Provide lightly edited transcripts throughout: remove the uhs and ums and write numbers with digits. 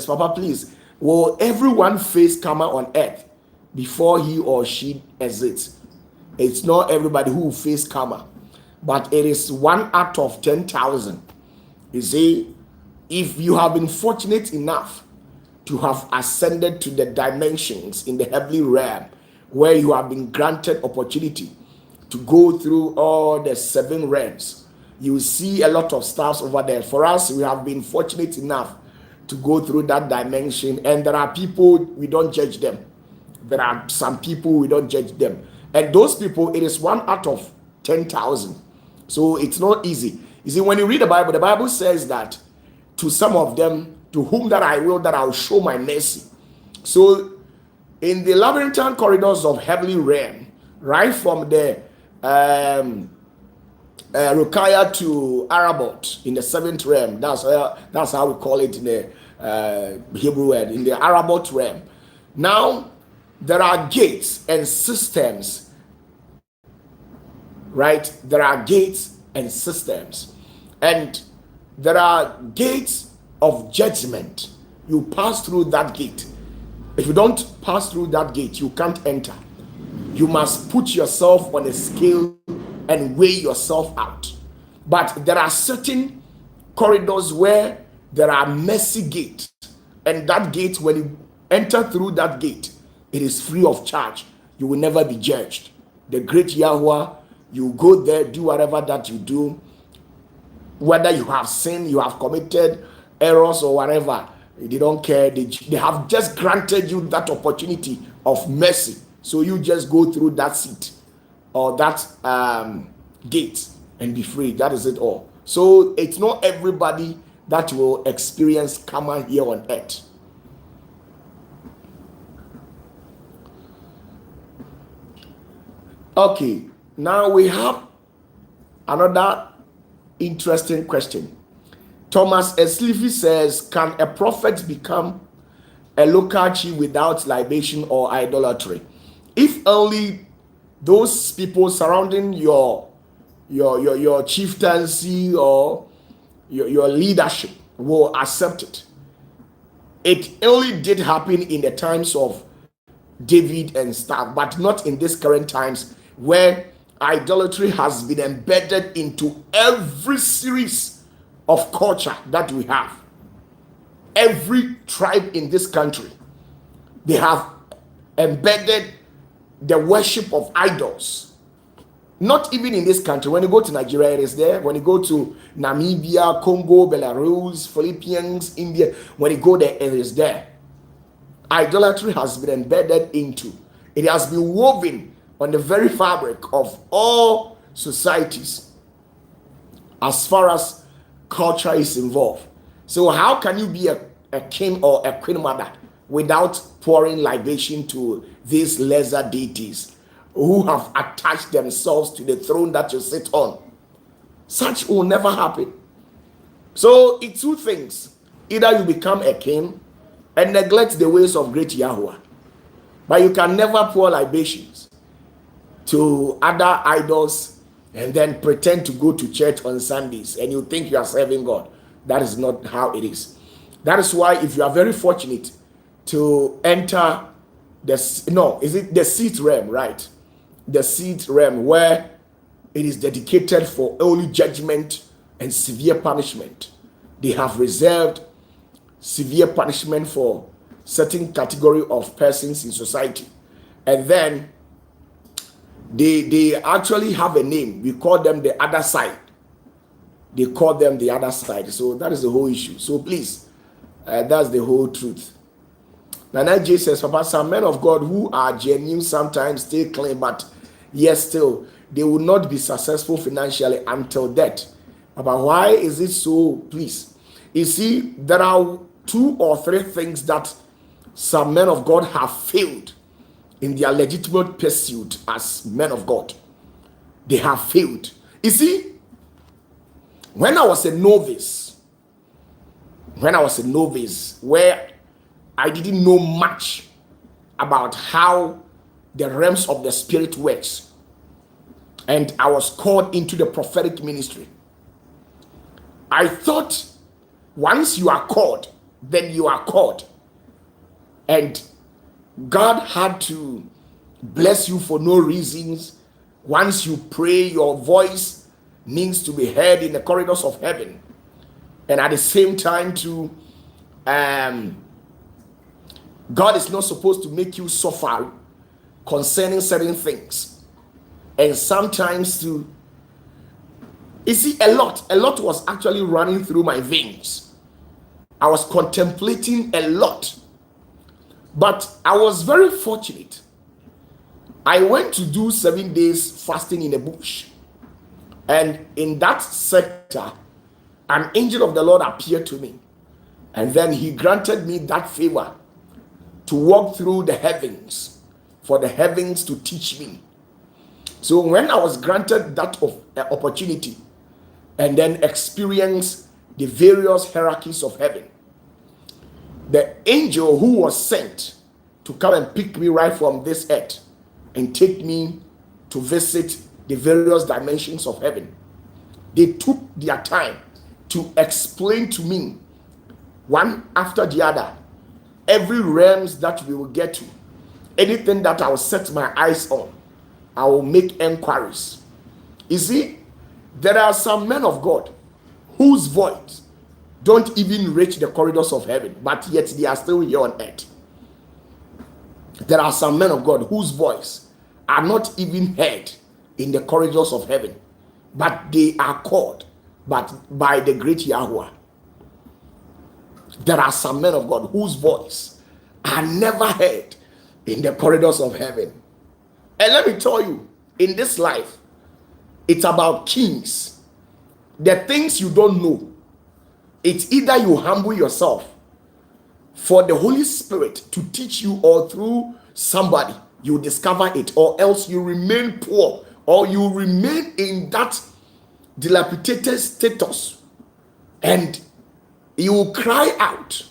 Papa, please, will everyone face karma on earth before he or she exits? It's not everybody who will face karma, but it is 1 out of 10,000. You see, if you have been fortunate enough to have ascended to the dimensions in the heavenly realm where you have been granted opportunity to go through all the 7 realms, you will see a lot of stars over there. For us, we have been fortunate enough to go through that dimension, and there are people, we don't judge them. There are some people, we don't judge them, and those people, it is 1 out of 10,000. So it's not easy. You see, when you read the Bible says that to some of them, to whom that I will, that I'll show my mercy. So in the labyrinthine corridors of heavenly realm, right from the Rukaya to Arabot in the 7th realm, that's how we call it in the Hebrew word, in the Arabot realm. Now there are gates and systems, right? There are gates and systems, and there are gates of judgment. You pass through that gate. If you don't pass through that gate, you can't enter. You must put yourself on a scale and weigh yourself out. But there are certain corridors where there are mercy gates, and that gate, when you enter through that gate, it is free of charge. You will never be judged. The great Yahweh, you go there, do whatever that you do, whether you have sinned, you have committed errors or whatever, they don't care. They have just granted you that opportunity of mercy, so you just go through that seat or that gate and be free. That is it all. So it's not everybody that will experience karma here on earth. Okay, now we have another interesting question. Thomas Eslifi says, can a prophet become a local chief without libation or idolatry? If only those people surrounding your chieftaincy or your leadership will accept it. It only did happen in the times of David and stuff, but not in these current times where idolatry has been embedded into every series of culture that we have. Every tribe in this country, they have embedded the worship of idols. Not even in this country. When you go to Nigeria, it is there. When you go to Namibia, Congo, Belarus, Philippines, India, when you go there, it is there. Idolatry has been embedded into, it has been woven on the very fabric of all societies as far as culture is involved. So how can you be a king or a queen mother without pouring libation to these lesser deities who have attached themselves to the throne that you sit on? Such will never happen. So it's 2 things. Either you become a king and neglect the ways of great Yahweh, but you can never pour libations to other idols and then pretend to go to church on Sundays and you think you are serving God. That is not how it is. That is why if you are very fortunate to enter the seat realm, right? The seat realm where it is dedicated for only judgment and severe punishment. They have reserved severe punishment for certain category of persons in society. And then they actually have a name. We call them the other side. They call them the other side. So that is the whole issue. So please, that's the whole truth. Nana J says, Papa, some men of God who are genuine sometimes stay clean, but yes, still, they will not be successful financially until death. Papa, why is it so? Please. You see, there are 2 or 3 things that some men of God have failed in their legitimate pursuit as men of God. They have failed. You see, when I was a novice, where I didn't know much about how the realms of the spirit works, and I was called into the prophetic ministry, I thought once you are called, then you are called. And God had to bless you for no reasons. Once you pray, your voice needs to be heard in the corridors of heaven. And at the same time, too, God is not supposed to make you suffer concerning certain things. And sometimes, too, you see, a lot was actually running through my veins. I was contemplating a lot. But I was very fortunate. I went to do 7 days fasting in the bush. And in that sector, an angel of the Lord appeared to me. And then he granted me that favor to walk through the heavens, for the heavens to teach me. So when I was granted that opportunity, and then experience the various hierarchies of heaven, the angel who was sent to come and pick me right from this earth and take me to visit the various dimensions of heaven, they took their time to explain to me, one after the other, every realms that we will get to. Anything that I will set my eyes on, I will make enquiries. You see, there are some men of God whose voice don't even reach the corridors of heaven, but yet they are still here on earth. There are some men of God whose voice are not even heard in the corridors of heaven, but they are called by the great Yahweh. There are some men of God whose voice are never heard in the corridors of heaven. And let me tell you, in this life, it's about kings. The things you don't know, it's either you humble yourself for the Holy Spirit to teach you, or through somebody you discover it, or else you remain poor, or you remain in that dilapidated status and you will cry out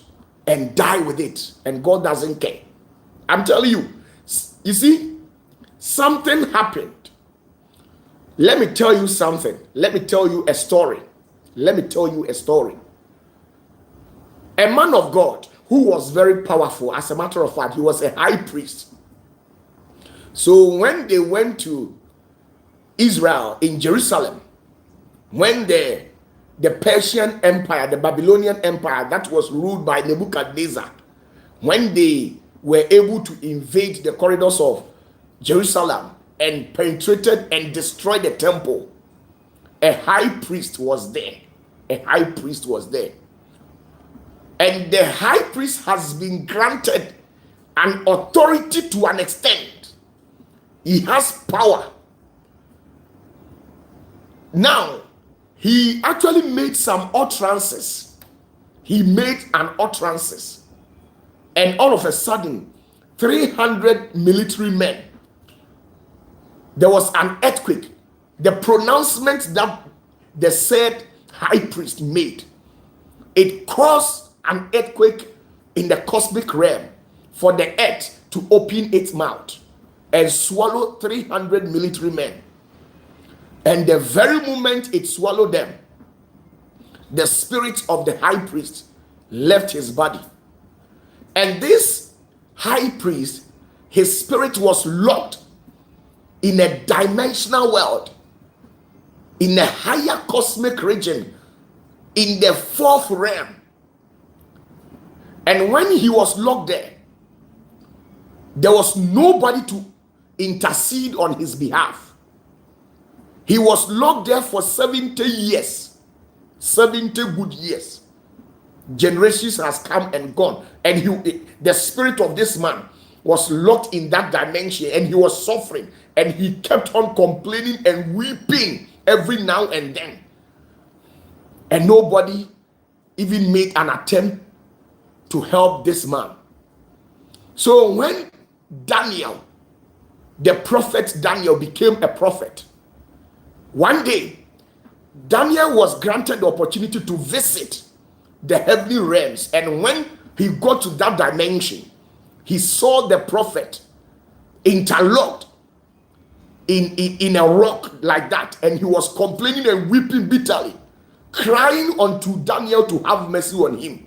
and die with it, and God doesn't care. I'm telling you, you see, something happened. Let me tell you something. Let me tell you a story. Let me tell you a story. A man of God who was very powerful. As a matter of fact, he was a high priest. So when they went to Israel in Jerusalem, when the Persian Empire, the Babylonian Empire that was ruled by Nebuchadnezzar, when they were able to invade the corridors of Jerusalem and penetrated and destroyed the temple, a high priest was there. A high priest was there. And the high priest has been granted an authority to an extent. He has power. Now, he actually made some utterances. He made an utterances. And all of a sudden, 300 military men, there was an earthquake. The pronouncement that the said high priest made, it caused an earthquake in the cosmic realm for the earth to open its mouth and swallow 300 military men. And the very moment it swallowed them, the spirit of the high priest left his body. And this high priest, his spirit was locked in a dimensional world, in a higher cosmic region, in the fourth realm. And when he was locked there was nobody to intercede on his behalf. He was locked there for 70 years, 70 good years. Generations has come and gone, and the spirit of this man was locked in that dimension, and he was suffering, and he kept on complaining and weeping every now and then. And nobody even made an attempt to help this man. So when Daniel, the prophet Daniel, became a prophet, one day Daniel was granted the opportunity to visit the heavenly realms, and when he got to that dimension, he saw the prophet interlocked in a rock like that, and he was complaining and weeping bitterly, crying unto Daniel to have mercy on him.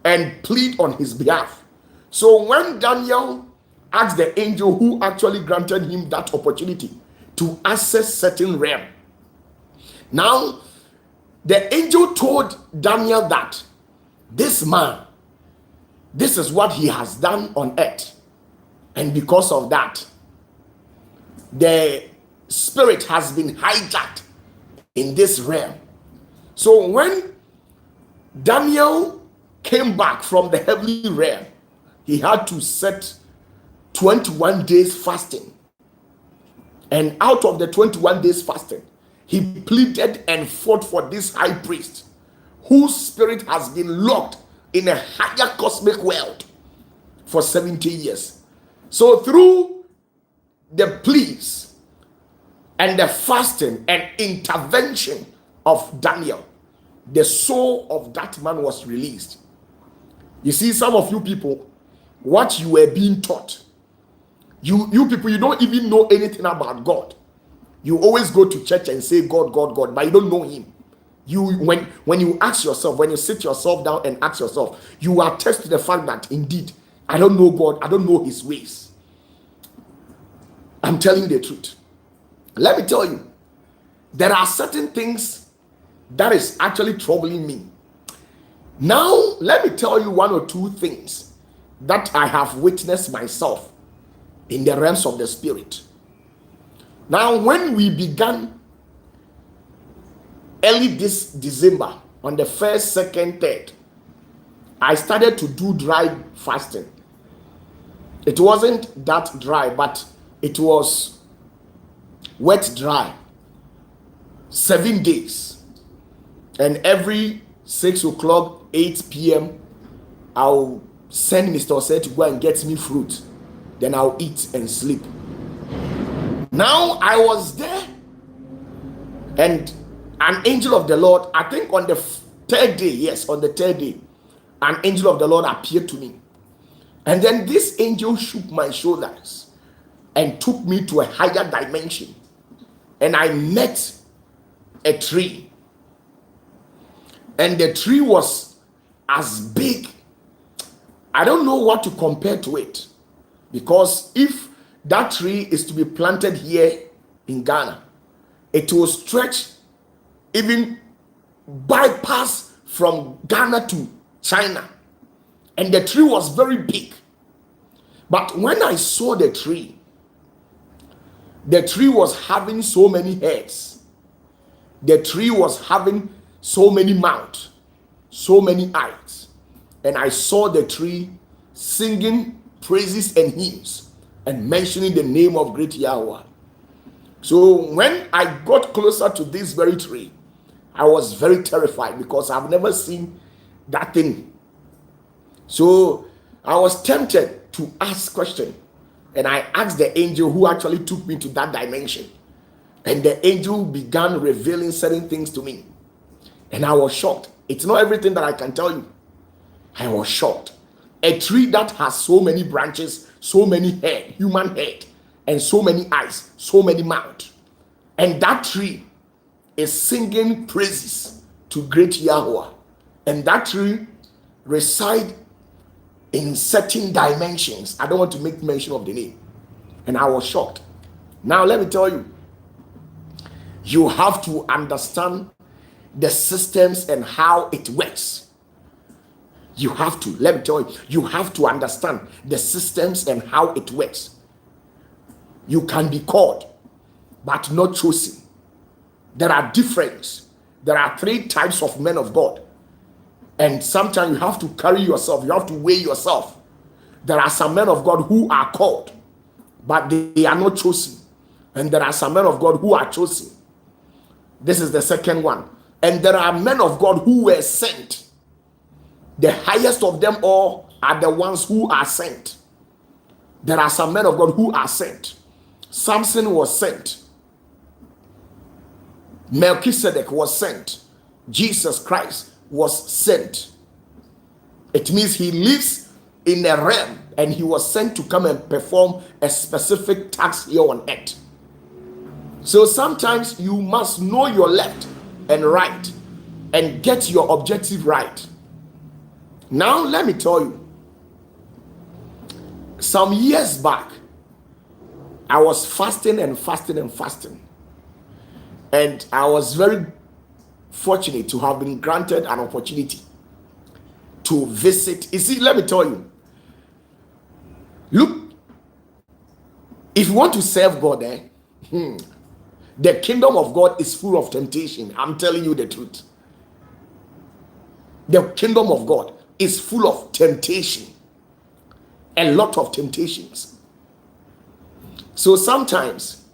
and plead on his behalf. So when Daniel asked the angel who actually granted him that opportunity to access certain realm, now the angel told Daniel that this man, this is what he has done on earth, and because of that, the spirit has been hijacked in this realm. So when Daniel came back from the heavenly realm, he had to set 21 days fasting. And out of the 21 days fasting, he pleaded and fought for this high priest whose spirit has been locked in a higher cosmic world for 70 years. So through the pleas and the fasting and intervention of Daniel, the soul of that man was released. You see, some of you people, what you were being taught, you people, you don't even know anything about God. You always go to church and say God, God, God, but you don't know him. You when you ask yourself, when you sit yourself down and ask yourself, you attest to the fact that indeed I don't know God, I don't know his ways. I'm telling the truth. Let me tell you, there are certain things that is actually troubling me. Now, let me tell you one or two things that I have witnessed myself in the realms of the spirit. Now, when we began early this December, on the 1st, 2nd, 3rd, I started to do dry fasting. It wasn't that dry, but it was wet dry. 7 days. And every 6 o'clock, 8 p.m., I'll send Mr. Osei to go and get me fruit. Then I'll eat and sleep. Now I was there, and an angel of the Lord, I think on the 3rd day, yes, on the 3rd day, an angel of the Lord appeared to me. And then this angel shook my shoulders and took me to a higher dimension. And I met a tree. And the tree was as big. I don't know what to compare to it. Because if that tree is to be planted here in Ghana, it will stretch, even bypass from Ghana to China. And the tree was very big. But when I saw the tree was having so many heads. The tree was having so many mouths, so many eyes. And I saw the tree singing praises and hymns and mentioning the name of great Yahweh. So when I got closer to this very tree, I was very terrified because I've never seen that thing. So I was tempted to ask question, and I asked the angel who actually took me to that dimension. And the angel began revealing certain things to me. And I was shocked. It's not everything that I can tell you. I was shocked. A tree that has so many branches, so many head, human head, and so many eyes, so many mouths. And that tree is singing praises to great Yahweh. And that tree reside in certain dimensions. I don't want to make mention of the name. And I was shocked. Now let me tell you, you have to understand the systems and how it works. You have to, let me tell you, you have to understand the systems and how it works. You can be called, but not chosen. There are differences. There are 3 types of men of God. And sometimes you have to carry yourself. You have to weigh yourself. There are some men of God who are called, but they are not chosen. And there are some men of God who are chosen. This is the second one. And there are men of God who were sent. The highest of them all are the ones who are sent. There are some men of God who are sent. Samson was sent. Melchizedek was sent. Jesus Christ was sent. It means he lives in a realm and he was sent to come and perform a specific task here on earth. So sometimes you must know your left and right and get your objective right. Now, let me tell you, some years back, I was fasting and fasting and fasting. And I was very fortunate to have been granted an opportunity to visit. You see, let me tell you, look, if you want to serve God, the kingdom of God is full of temptation. I'm telling you the truth. The kingdom of God is full of temptation. A lot of temptations. So sometimes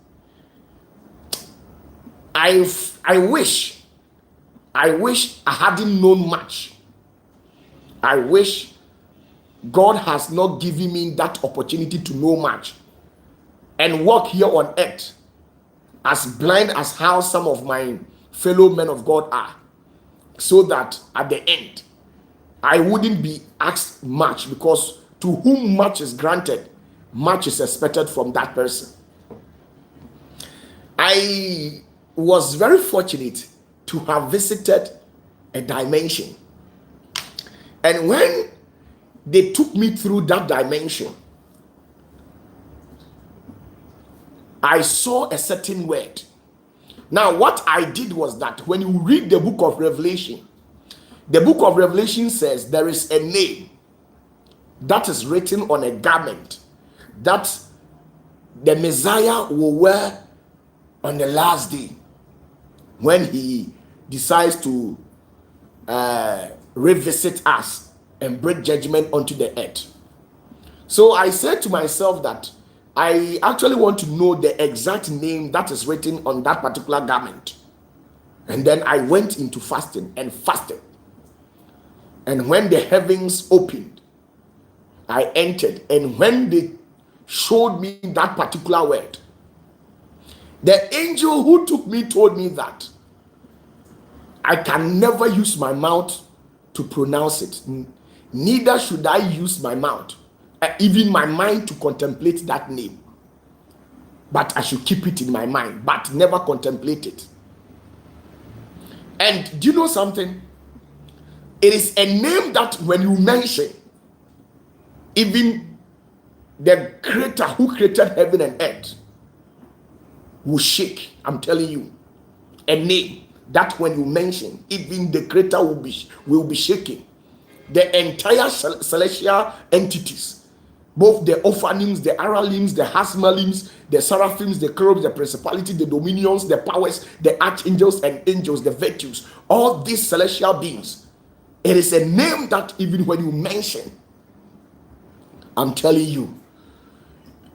I wish I hadn't known much. I wish God has not given me that opportunity to know much and walk here on earth as blind as how some of my fellow men of God are, so that at the end I wouldn't be asked much, because to whom much is granted, much is expected from that person. I was very fortunate to have visited a dimension, and when they took me through that dimension, I saw a certain word. Now, what I did was that when you read the book of Revelation, the book of Revelation says there is a name that is written on a garment that the Messiah will wear on the last day when he decides to revisit us and bring judgment onto the earth. So I said to myself that I actually want to know the exact name that is written on that particular garment. And then I went into fasting and fasted. And when the heavens opened, I entered. And when they showed me that particular word, the angel who took me told me that I can never use my mouth to pronounce it. Neither should I use my mouth, even my mind, to contemplate that name. But I should keep it in my mind, but never contemplate it. And do you know something? It is a name that when you mention, even the creator who created heaven and earth will shake. I'm telling you, a name that when you mention, even the creator will be shaking. The entire celestial entities, both the Ophanims, the Aralims, the Hasmalims, the Seraphims, the Cherubs, the Principality, the Dominions, the Powers, the Archangels and Angels, the Virtues, all these celestial beings, it is a name that even when you mention, I'm telling you,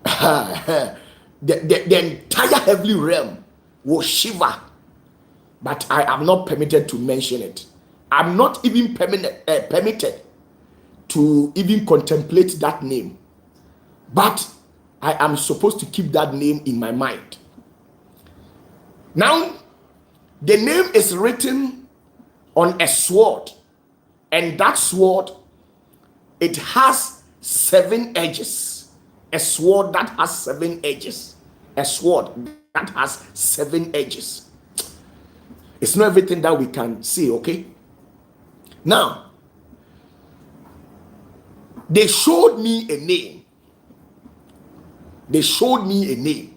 the entire heavenly realm will shiver. But I am not permitted to mention it. I'm not even permitted to even contemplate that name. But I am supposed to keep that name in my mind. Now, the name is written on a sword. And that sword, it has 7 edges. A sword that has 7 edges. A sword that has 7 edges. It's not everything that we can see, okay? Now, they showed me a name. They showed me a name.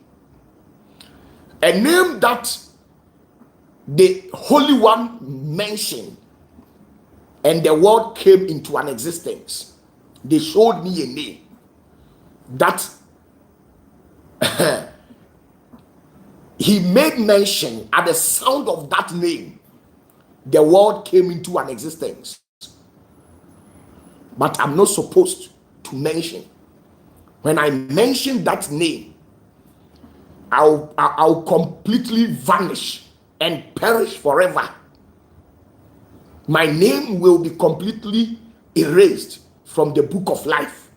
A name that the Holy One mentioned, and the world came into an existence. They showed me a name that he made mention. At the sound of that name, the world came into an existence. But I'm not supposed to mention. When I mention that name, I'll completely vanish and perish forever. My name will be completely erased from the book of life.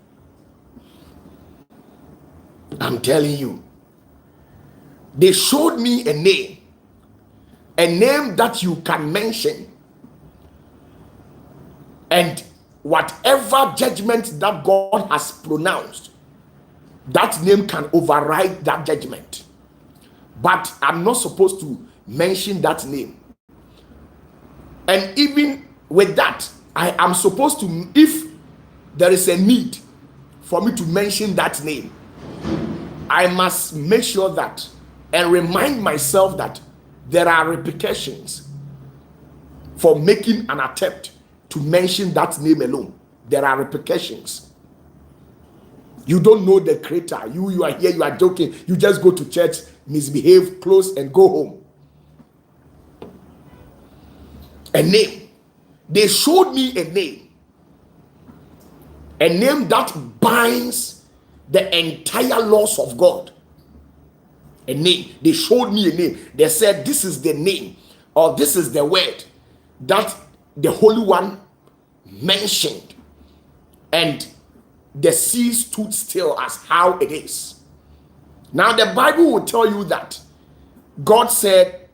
I'm telling you. They showed me a name that you can mention, and whatever judgment that God has pronounced, that name can override that judgment. But I'm not supposed to mention that name. And even with that, I am supposed to, if there is a need for me to mention that name, I must make sure that and remind myself that there are repercussions for making an attempt to mention that name alone. There are repercussions. You don't know the creator. You are here, you are joking. You just go to church, misbehave, close, and go home. A name. They showed me a name. A name that binds the entire laws of God. A name. They showed me a name. They said, this is the name, or this is the word that the Holy One mentioned, and the sea stood still as how it is. Now the Bible will tell you that God said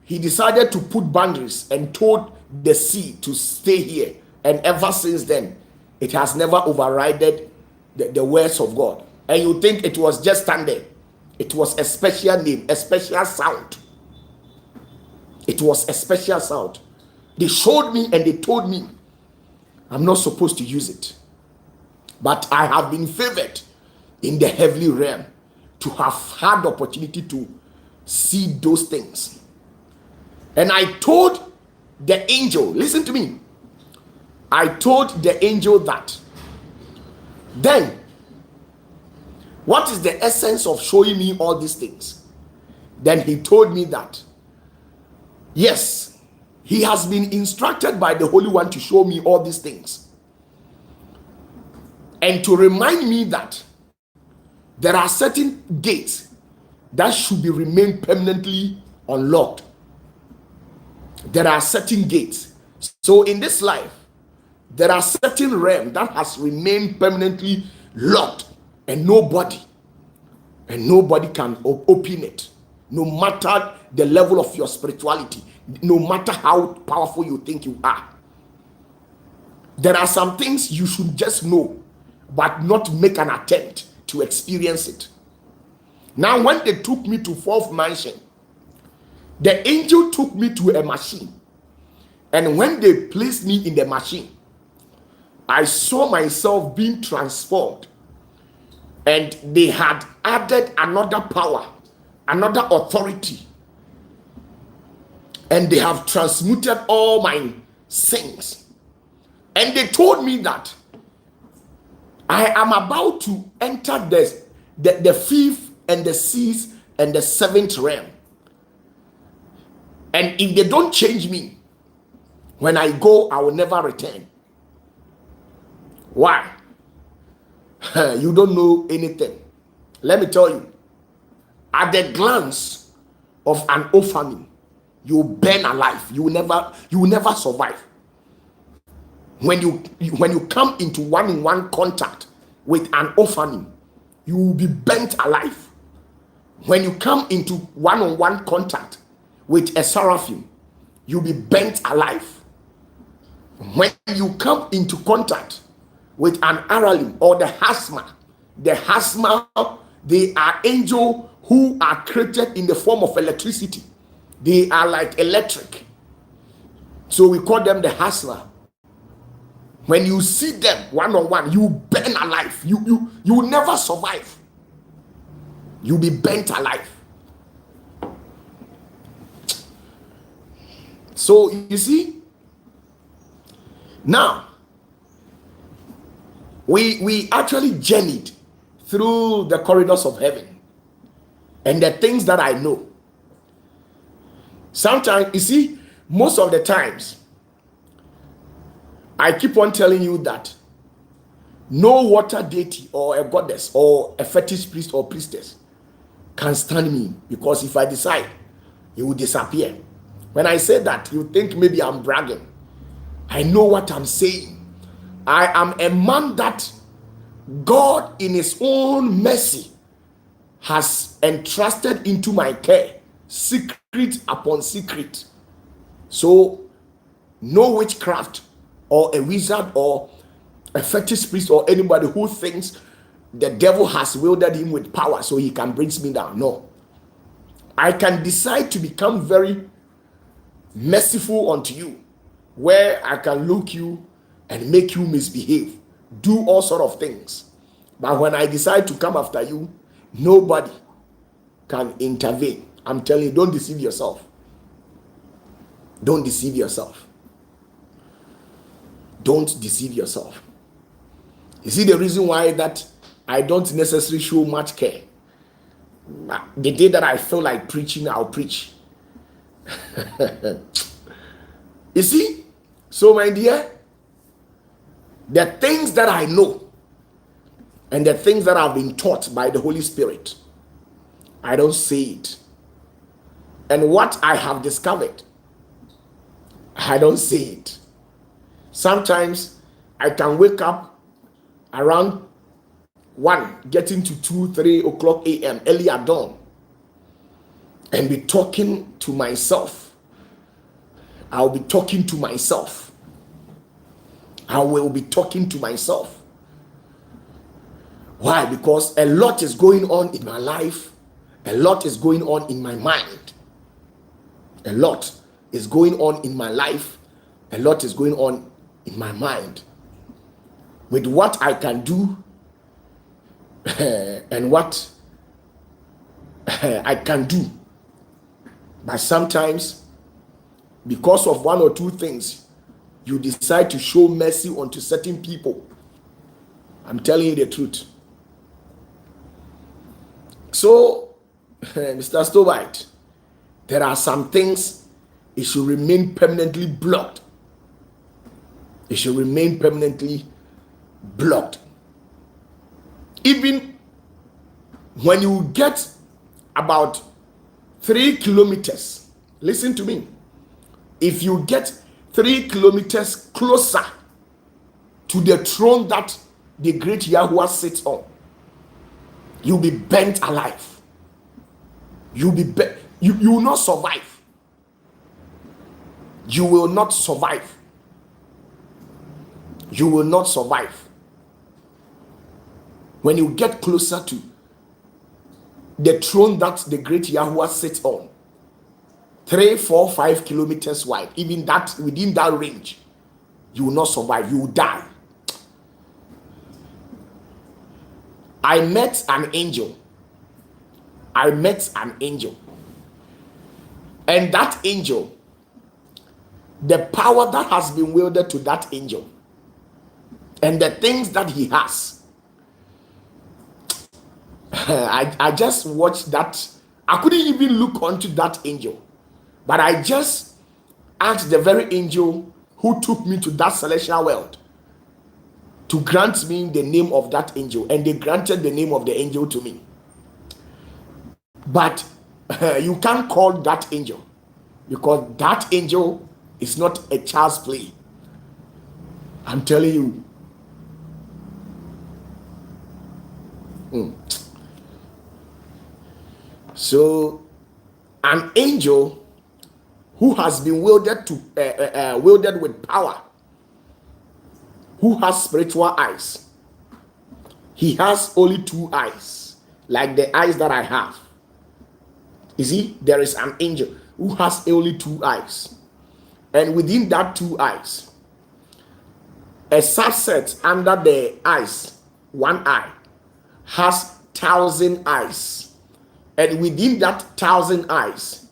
he decided to put boundaries and told the sea to stay here, and ever since then it has never overridden the words of God. And you think it was just standing. It was a special name, a special sound. It was a special sound. They showed me and they told me I'm not supposed to use it. But I have been favored in the heavenly realm to have had the opportunity to see those things. And I told the angel, listen to me. I told the angel that, then, what is the essence of showing me all these things? Then he told me that, yes, he has been instructed by the Holy One to show me all these things, and to remind me that there are certain gates that should be remain permanently unlocked. There are certain gates. So in this life, there are certain realms that has remained permanently locked, and nobody can open it, no matter the level of your spirituality, no matter how powerful you think you are. There are some things you should just know, but not make an attempt to experience it. Now, when they took me to fourth mansion, the angel took me to a machine, and when they placed me in the machine, I saw myself being transformed, and they had added another power, another authority, and they have transmuted all my sins. And they told me that I am about to enter the fifth and the sixth and the seventh realm. And if they don't change me, when I go, I will never return. Why? You don't know anything. Let me tell you, at the glance of an orphan, you burn alive. You will never survive. When you come into one-on-one contact with an orphan, you will be burnt alive. When you come into one-on-one contact with a seraphim, you'll be burnt alive. When you come into contact with an aralim or the hasma, they are angels who are created in the form of electricity. They are like electric, so we call them the hasma. When you see them one-on-one, you burn alive. You will never survive. You'll be burnt alive. So you see, now we actually journeyed through the corridors of heaven, and the things that I know. Sometimes, you see, most of the times, I keep on telling you that no water deity or a goddess or a fetish priest or priestess can stand me, because if I decide, it will disappear. When I say that, you think maybe I'm bragging. I know what I'm saying. I am a man that God in his own mercy has entrusted into my care, secret upon secret. So no witchcraft or a wizard or a fetish priest or anybody who thinks the devil has wielded him with power so he can bring me down. No. I can decide to become very merciful unto you, where I can look you and make you misbehave, do all sort of things. But when I decide to come after you, nobody can intervene. I'm telling you, don't deceive yourself. Don't deceive yourself. Don't deceive yourself. You see the reason why that I don't necessarily show much care. The day that I feel like preaching, I'll preach. You see? So my dear, the things that I know and the things that I've been taught by the Holy Spirit, I don't say it. And what I have discovered, I don't say it. Sometimes I can wake up around 1, getting to 2, 3 o'clock a.m., early at dawn, and be talking to myself. I'll be talking to myself. I will be talking to myself. Why? Because a lot is going on in my life. A lot is going on in my mind. A lot is going on in my life. A lot is going on in my mind. With what I can do and what I can do. But sometimes, because of 1 or 2 things, you decide to show mercy onto certain people. I'm telling you the truth. So, Mr. Stovite, there are some things it should remain permanently blocked. It should remain permanently blocked. Even when you get about 3 kilometers, listen to me. If you get 3 kilometers closer to the throne that the great Yahuwah sits on, you'll be burnt alive. You will not survive. You will not survive. You will not survive. When you get closer to the throne that the great Yahuwah sits on, 3, 4, 5 kilometers wide, even that, within that range, you will not survive. You will die. I met an angel. And that angel, the power that has been wielded to that angel, and the things that he has, I just watched that. I couldn't even look onto that angel, but I just asked the very angel who took me to that celestial world to grant me the name of that angel, and they granted the name of the angel to me. But you can't call that angel, because that angel is not a child's play. I'm telling you. So, an angel who has been wielded with power, who has spiritual eyes. He has only 2 eyes, like the eyes that I have. You see, there is an angel who has only 2 eyes, and within that 2 eyes, a subset under the eyes, 1 eye, has 1,000 eyes, and within that 1,000 eyes,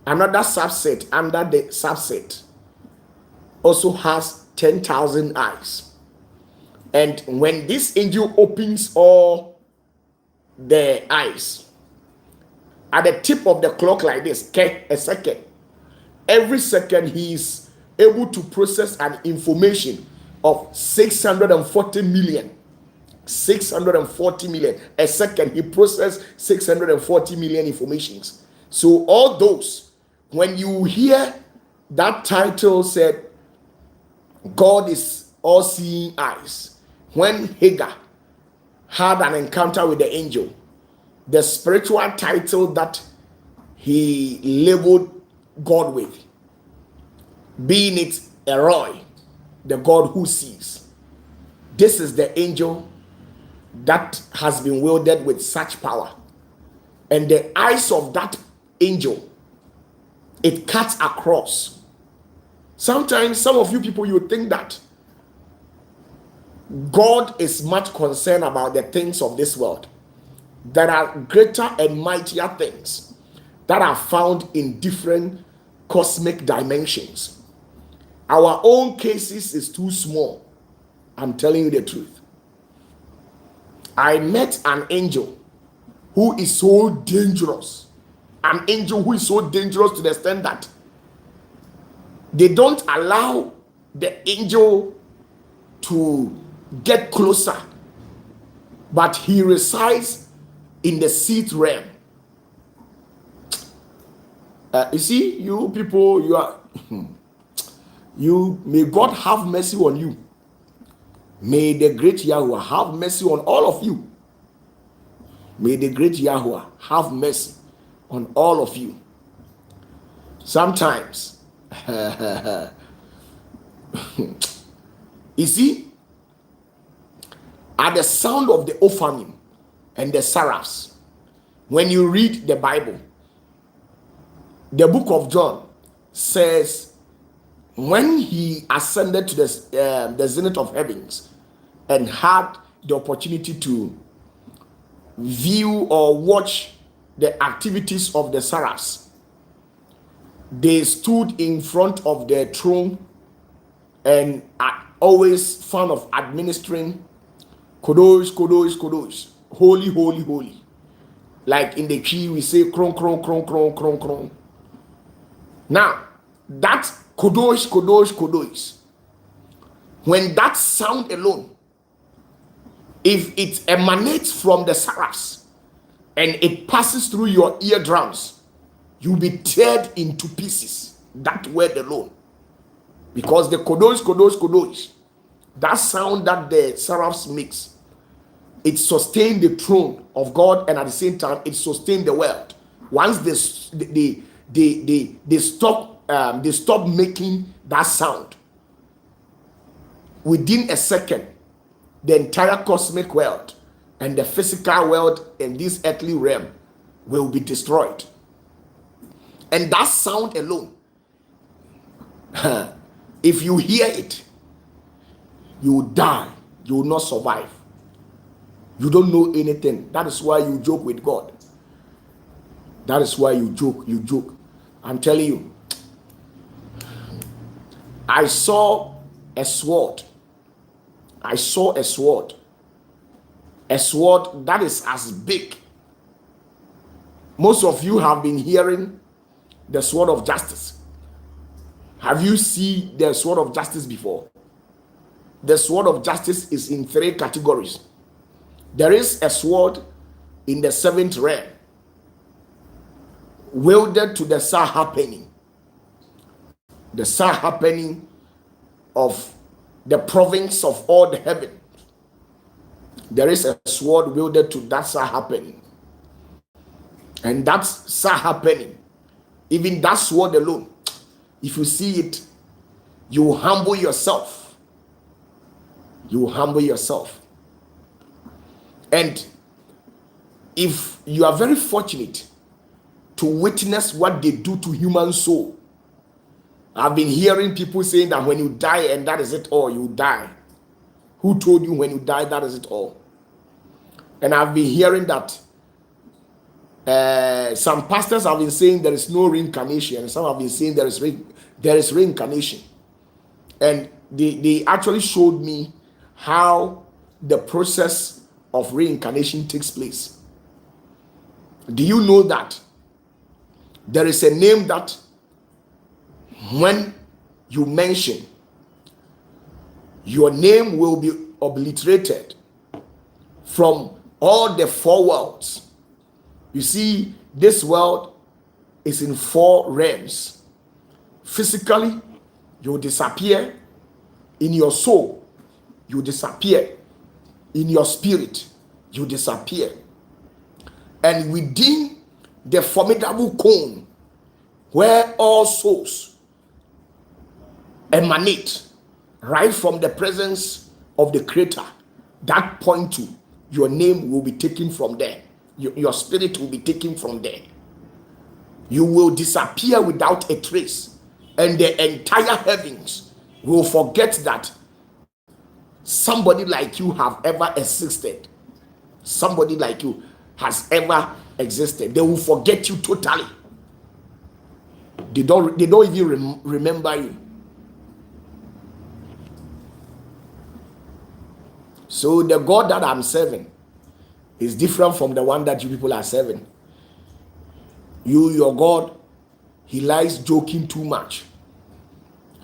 another subset under the subset also has 10,000 eyes. And when this angel opens all the eyes, at the tip of the clock like this, a second, every second he is able to process an information of 640 million. 640 million. A second, he processed 640 million informations. So all those, when you hear that title said, God is all-seeing eyes, when Hagar had an encounter with the angel, the spiritual title that he labeled God with, being it Eroi, the God who sees. This is the angel that has been wielded with such power. And the eyes of that angel, it cuts across. Sometimes some of you people, you think that God is much concerned about the things of this world. There are greater and mightier things that are found in different cosmic dimensions. Our own cases is too small. I'm telling you the truth. I met an angel who is so dangerous. An angel who is so dangerous to the extent that they don't allow the angel to get closer, but he resides in the seat realm. You see, you people, you are you, may God have mercy on you. May the great Yahweh have mercy on all of you. May the great Yahweh have mercy on all of you. Sometimes you see, at the sound of the Ophanim and the seraphs, when you read the Bible, the book of John says, when he ascended to the zenith of heavens and had the opportunity to view or watch the activities of the seraphs, they stood in front of the throne and are always fond of administering Kodosh, Kodosh, Kodosh, holy, holy, holy. Like in the key we say kron, kron, kron, kron, kron, kron. Now, that Kodosh, Kodosh, Kodosh, when that sound alone, if it emanates from the seraphs and it passes through your eardrums, you'll be teared into pieces. That word alone. Because the Kodosh, Kodosh, Kodosh, that sound that the seraphs makes, it sustains the throne of God, and at the same time it sustains the world. Once they stop making that sound, within a second the entire cosmic world and the physical world in this earthly realm will be destroyed. And that sound alone, if you hear it, you will die. You will not survive. You don't know anything. That is why you joke with God. That is why you joke. I'm telling you, I saw a sword. A sword that is as big. Most of you have been hearing the sword of justice. Have you seen the sword of justice before? The sword of justice is in 3 categories. There is a sword in the 7th realm, wielded to the Sahapening. The Sahapening of the province of all the heaven. There is a sword wielded to that Sahapening. And that's Sahapening. Even that sword alone, if you see it, you will humble yourself. You will humble yourself. And if you are very fortunate to witness what they do to human soul, I've been hearing people saying that when you die and that is it all, you die. Who told you when you die that is it all? And I've been hearing that some pastors have been saying there is no reincarnation, and some have been saying there is reincarnation. And they actually showed me how the process of reincarnation takes place. Do you know that there is a name that when you mention, your name will be obliterated from all the 4 worlds? You see, this world is in 4 realms. Physically, you disappear. In your soul, you disappear. In your spirit, you disappear. And within the formidable cone where all souls emanate right from the presence of the Creator, that point to your name will be taken from there. Your spirit will be taken from there. You will disappear without a trace, and the entire heavens will forget that somebody like you have ever existed. Somebody like you has ever existed. They will forget you totally. They don't even remember you. So the God that I'm serving is different from the one that you people are serving. Your God, he likes joking too much.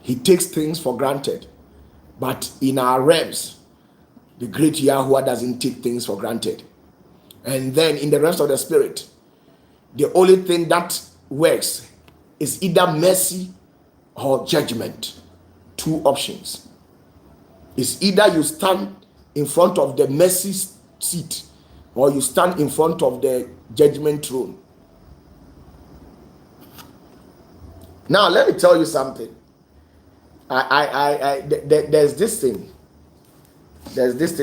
He takes things for granted. But in our realms, the great Yahuwah doesn't take things for granted. And then in the realms of the spirit, the only thing that works is either mercy or judgment. Two options. It's either you stand in front of the mercy seat or you stand in front of the judgment throne. Now let me tell you something. There's this thing.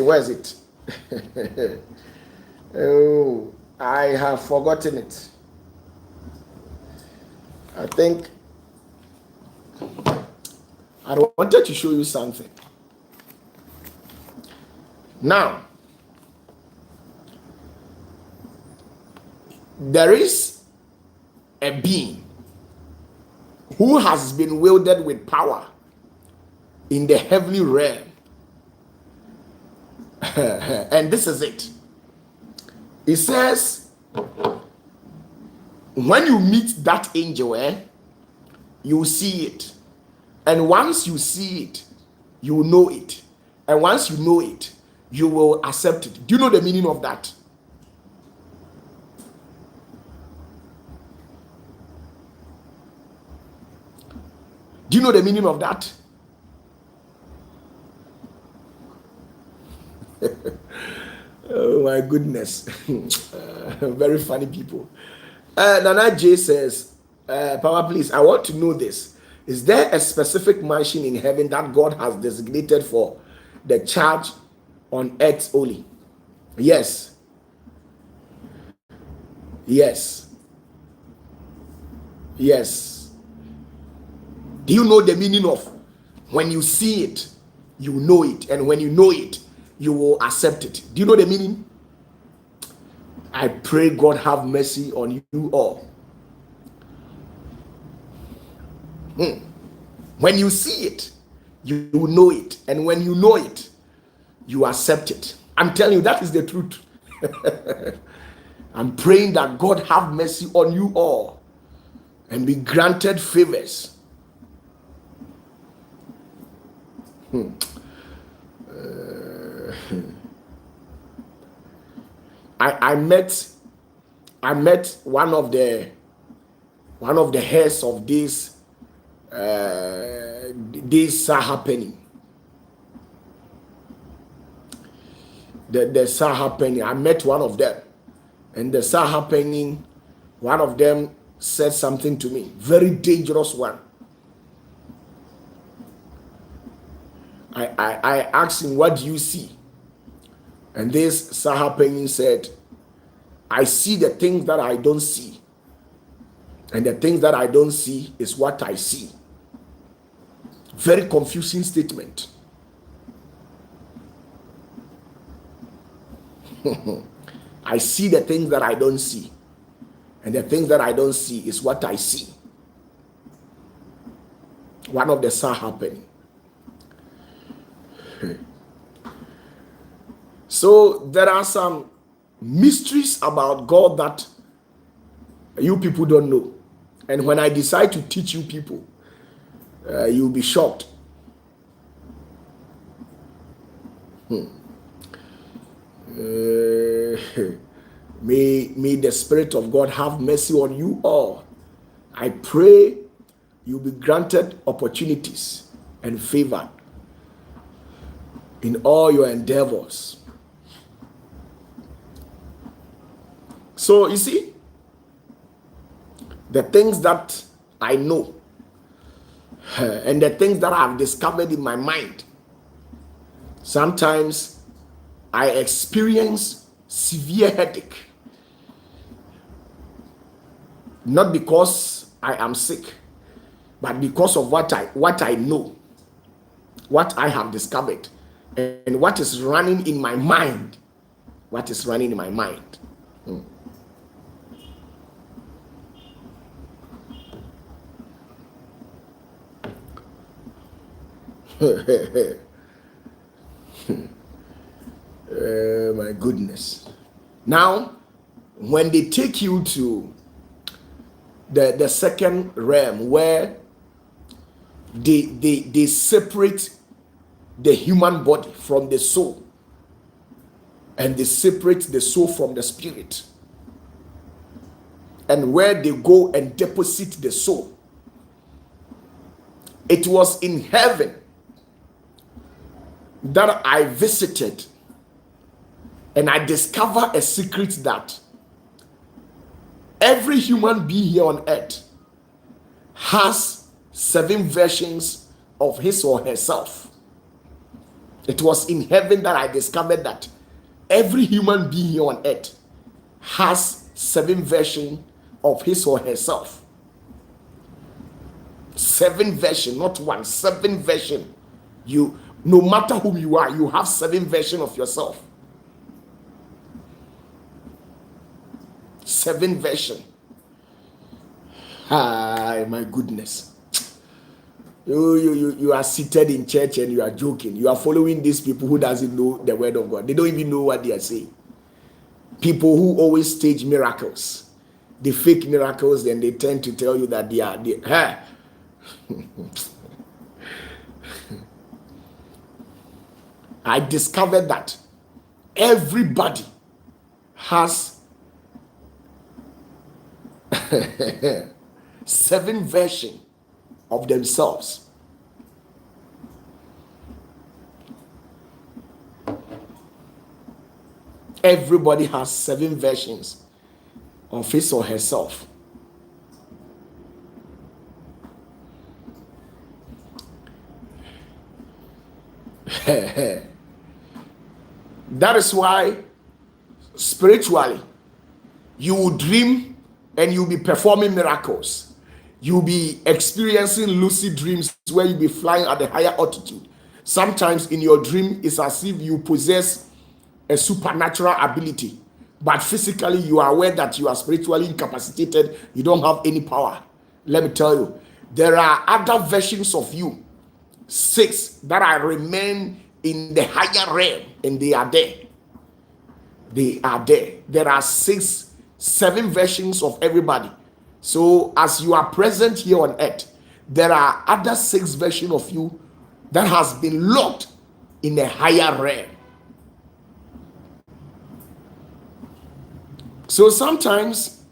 Where is it? Oh, I have forgotten it. I think I wanted to show you something. Now, there is a being who has been wielded with power in the heavenly realm. And this is it. It says, when you meet that angel, you see it. And once you see it, you know it. And once you know it, you will accept it. Do you know the meaning of that? Do you know the meaning of that? Oh my goodness. Very funny people. Nana J says, Power, please, I want to know this. Is there a specific mansion in heaven that God has designated for the charge on earth only? Yes. Yes. Yes. Do you know the meaning of when you see it, you know it, and when you know it, you will accept it? Do you know the meaning? I pray God have mercy on you all. When you see it, you know it, and when you know it, you accept it. I'm telling you, that is the truth. I'm praying that God have mercy on you all and be granted favors. I met one of the heads of this happening. The happening. I met one of them, and the happening. One of them said something to me, very dangerous one. I asked him, what do you see? And this Sahapenny said, I see the things that I don't see. And the things that I don't see is what I see. Very confusing statement. I see the things that I don't see. And the things that I don't see is what I see. One of the Sahapenny. So there are some mysteries about God that you people don't know. And when I decide to teach you people, you'll be shocked. May the Spirit of God have mercy on you all. I pray you'll be granted opportunities and favor in all your endeavors. So you see, the things that I know and the things that I've discovered in my mind, sometimes I experience severe headache. Not because I am sick, but because of what I know, what I have discovered, and what is running in my mind. What is running in my mind? My goodness. Now, when they take you to the second realm, where they separate the human body from the soul, and they separate the soul from the spirit, and where they go and deposit the soul. It was in heaven that I visited, and I discovered a secret that every human being here on earth has 7 versions of his or herself. It was in heaven that I discovered that every human being here on earth has 7 versions of his or herself. 7 versions, not 1, 7 versions. You, no matter whom you are, you have 7 versions of yourself. 7 versions. Ah, my goodness. You are seated in church and you are joking. You are following these people who doesn't know the word of God. They don't even know what they are saying. People who always stage miracles, the fake miracles, then they tend to tell you that they are. I discovered that everybody has 7 versions of themselves. Everybody has 7 versions of his or herself. That is why spiritually you will dream and you'll be performing miracles. You'll be experiencing lucid dreams where you'll be flying at a higher altitude. Sometimes in your dream, it's as if you possess a supernatural ability, but physically you are aware that you are spiritually incapacitated. You don't have any power. Let me tell you, there are other versions of you, 6, that are remain in the higher realm, and they are there. They are there. There are 7 versions of everybody. So as you are present here on earth, there are other 6 versions of you that has been locked in a higher realm. So sometimes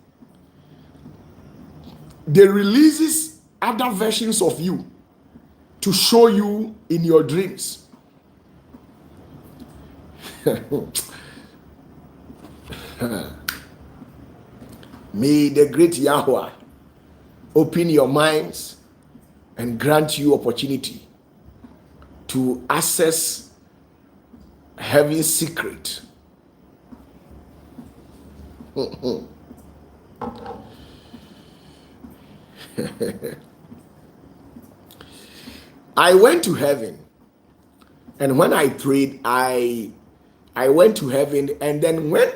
they releases other versions of you to show you in your dreams. May the great Yahweh open your minds and grant you opportunity to access heaven's secret. I went to heaven, and when I prayed, I went to heaven, and then when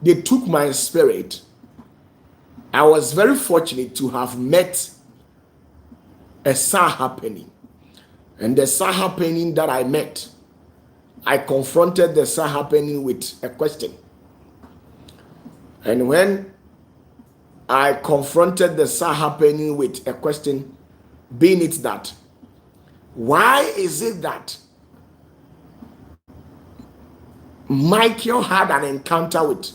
they took my spirit, I was very fortunate to have met a star happening. And the star happening that I met, I confronted the star happening with a question. And when I confronted the star happening with a question, being it that, why is it that Michael had an encounter with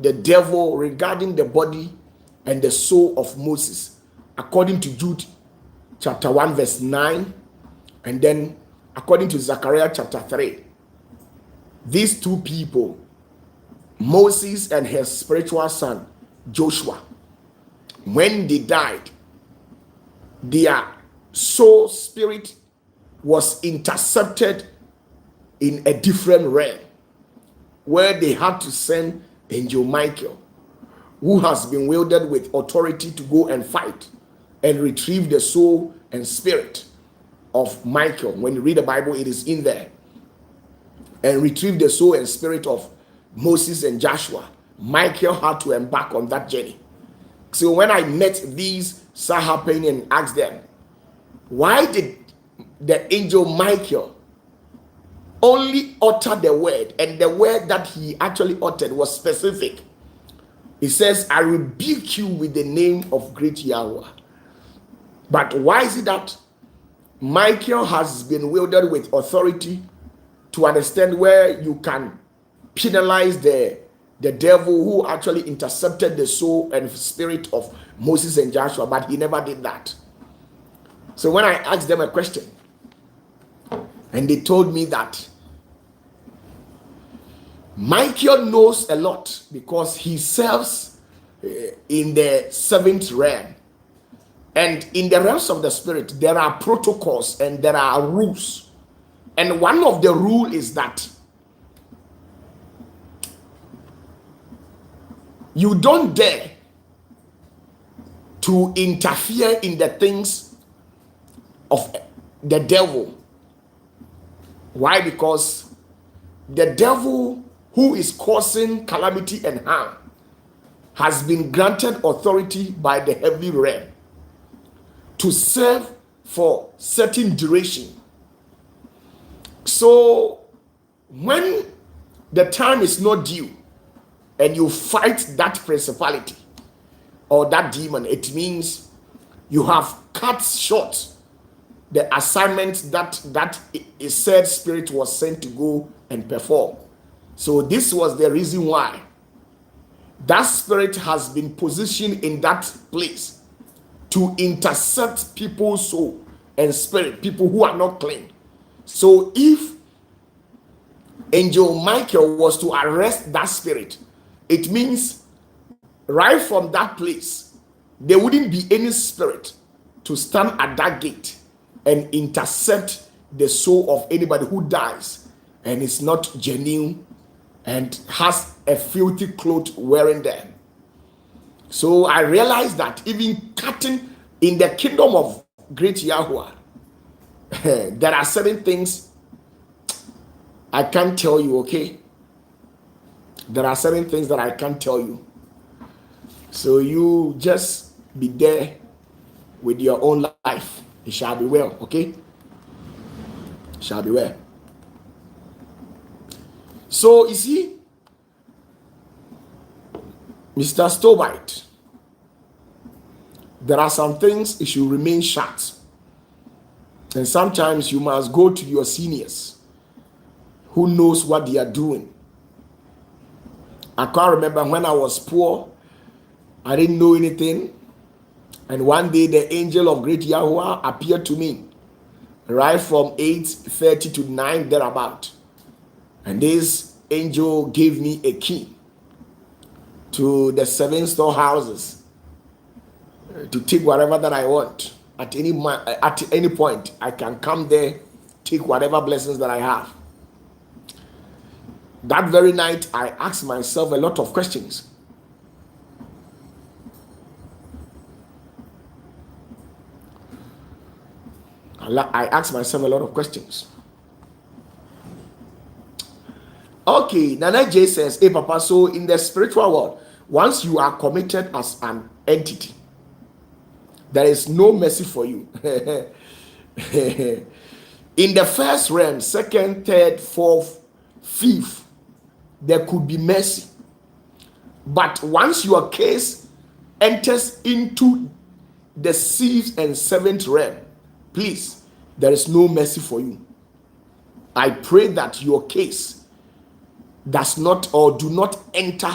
the devil regarding the body and the soul of Moses, according to Jude chapter 1 verse 9, and then according to Zechariah chapter 3. These 2 people, Moses and his spiritual son Joshua, when they died, their soul spirit was intercepted in a different realm, where they had to send Angel Michael, who has been wielded with authority to go and fight and retrieve the soul and spirit of Michael. When you read the Bible, it is in there. and retrieve the soul and spirit of Moses and Joshua, Michael had to embark on that journey. So when I met these start happening and asked them, why did the angel Michael only utter the word, and the word that he actually uttered was specific? He says, I rebuke you with the name of great Yahweh. But why is it that Michael has been wielded with authority to understand where you can penalize the devil who actually intercepted the soul and spirit of Moses and Joshua, but he never did that? So when I asked them a question, and they told me that Michael knows a lot because he serves in the seventh realm. And in the realms of the spirit, there are protocols and there are rules. And one of the rules is that you don't dare to interfere in the things of the devil. Why? Because the devil who is causing calamity and harm has been granted authority by the heavenly realm to serve for certain duration. So when the time is not due and you fight that principality or that demon, it means you have cut short the assignment that a said spirit was sent to go and perform. So this was the reason why that spirit has been positioned in that place to intercept people's soul and spirit, people who are not clean. So if Angel Michael was to arrest that spirit, it means right from that place, there wouldn't be any spirit to stand at that gate and intercept the soul of anybody who dies and is not genuine and has a filthy cloth wearing them. So I realized that even cutting in the kingdom of great Yahweh, there are certain things I can't tell you, okay? There are certain things that I can't tell you. So you just be there with your own life. It shall be well, okay? It shall be well. So you see, Mr. Stobite, there are some things it should remain shut. And sometimes you must go to your seniors who knows what they are doing. I can't remember when I was poor, I didn't know anything. And one day the angel of great Yahweh appeared to me right from 8:30 to 9 thereabout. And this angel gave me a key to the 7 storehouses to take whatever that I want. At any point, I can come there, take whatever blessings that I have. That very night, I asked myself a lot of questions. I asked myself a lot of questions. Okay, Nana J says, hey Papa, so in the spiritual world, once you are committed as an entity, there is no mercy for you. In the first realm, second, third, fourth, fifth, there could be mercy. But once your case enters into the sixth and seventh realm, please, there is no mercy for you. I pray that your case does not or do not enter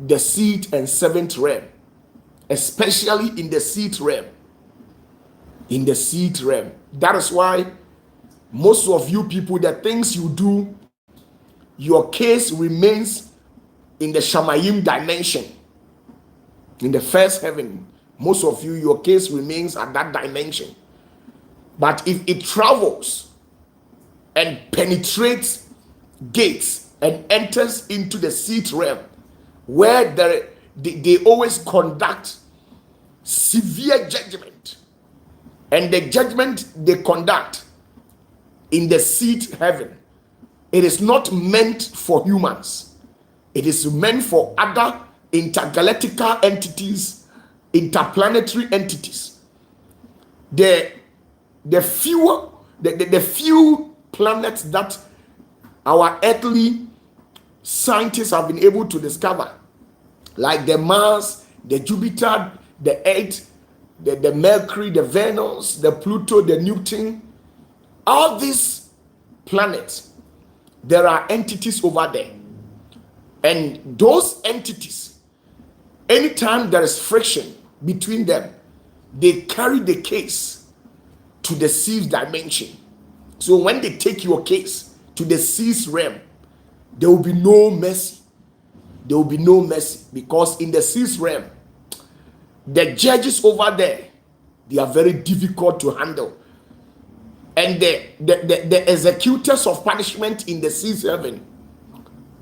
the sixth and seventh realm, especially in the sixth realm. In the sixth realm. That is why most of you people, the things you do, your case remains in the Shamayim dimension. In the first heaven, most of you, your case remains at that dimension. But if it travels and penetrates gates and enters into the sixth realm, where they always conduct severe judgment, and the judgment they conduct in the sixth heaven It is not meant for humans. It is meant for other intergalactical entities, interplanetary entities. The few planets that our earthly scientists have been able to discover, like the Mars, the Jupiter, the Earth, the Mercury, the Venus, the Pluto, the Neptune, all these planets, there are entities over there. And those entities, anytime there is friction between them, they carry the case to the sixth dimension. So when they take your case to the sixth realm, there will be no mercy. There will be no mercy, because in the sixth realm, the judges over there, they are very difficult to handle. And the executors of punishment in the sixth heaven,